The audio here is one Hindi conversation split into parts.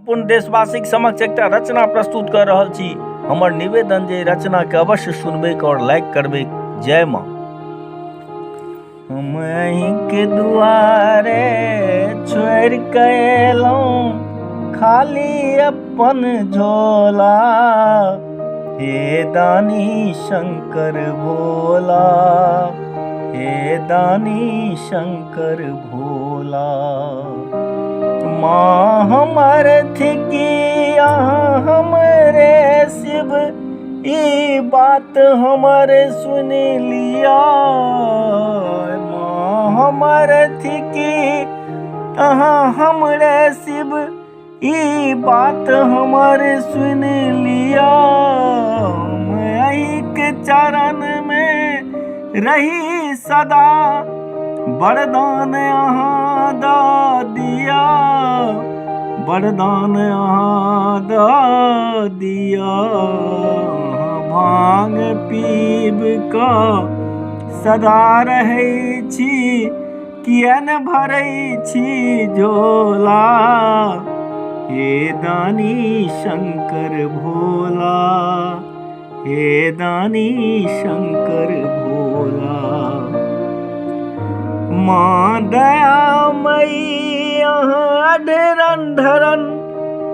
पूर्ण देशवासी के समक्ष एक रचना प्रस्तुत कर रहल छी। हमर निवेदन जे रचना के अवश्य सुनबे और लाइक करबे। जय माँ। हम अहीं के दुआरे छोड़ के एलौं खाली अपन झोला, हे दानी शंकर भोला, हे दानी शंकर भोला। माँ हमर थिकी अहाँ हमरे शिव, ई बात हमर सुन लिया। माँ हमर थिकी अहाँ हमरे शिव, ई बात हमर सुन लिया। मैं के चरण में रही सदा, वरदान अहाँ दा दिया, वरदान अहाँ दा दिया। भांग पीब का सदा रहै छी, कियन भरै छी झोला, हे दानी शंकर भोला, हे दानी शंकर भोला। माँ दयामयी अहाँ अढरन ढरन,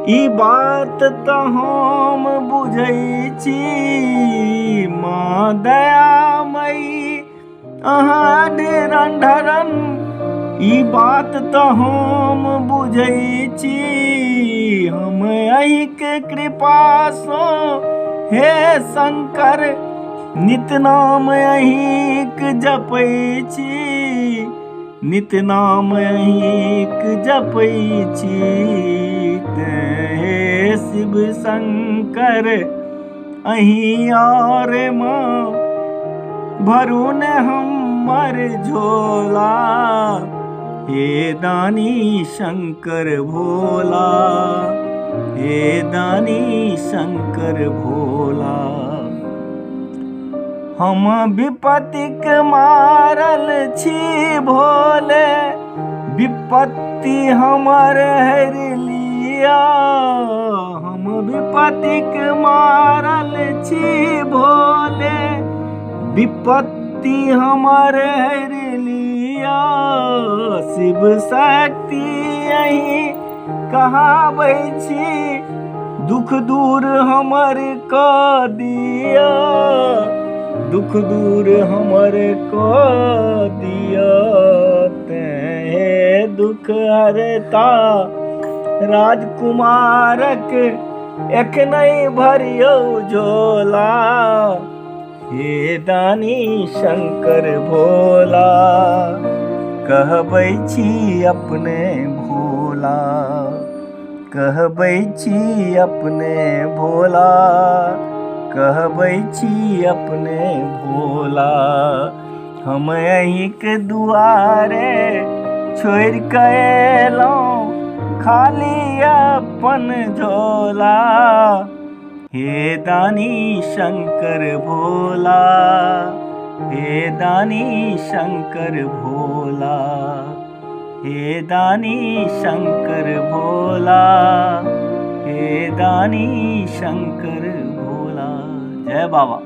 ई बात त हम बुझै छी। माँ दयामयी अहाँ अढरन ढरन, ई बात त हम बुझै छी। हम अहीं के कृपा सँ हे शंकर, नित नाम अहींक जपै छी, नित नाम अहींक जपै छी। हे शिव शंकर अहीं और माँ, भरू ने हमर झोला, हे दानी शंकर भोला, हे दानी शंकर भोला। हम विपत्तिक मारल छी भोले, विपत्ति हमर हर लिया। हम विपत्तिक मारल छी भोले, विपत्ति हमर हर लिया। शिव शक्ति अहीं कहाबै छी, दुख दूर हमर क दिया, दुख दूर हमर क दिया। ते दुख हरता राजकुमारक, एखनहि भरियौ झोला, हे दानी शंकर भोला। कहबै छी अपने भोला, कहबै छी अपने भोला, कहबै छी अपने भोला। हम अहीं के दुआरे छोड़ के एलौं खाली अपन झोला, हे दानी शंकर भोला, हे दानी शंकर भोला, हे दानी शंकर भोला, हे दानी शंकर भोला। जय बाबा।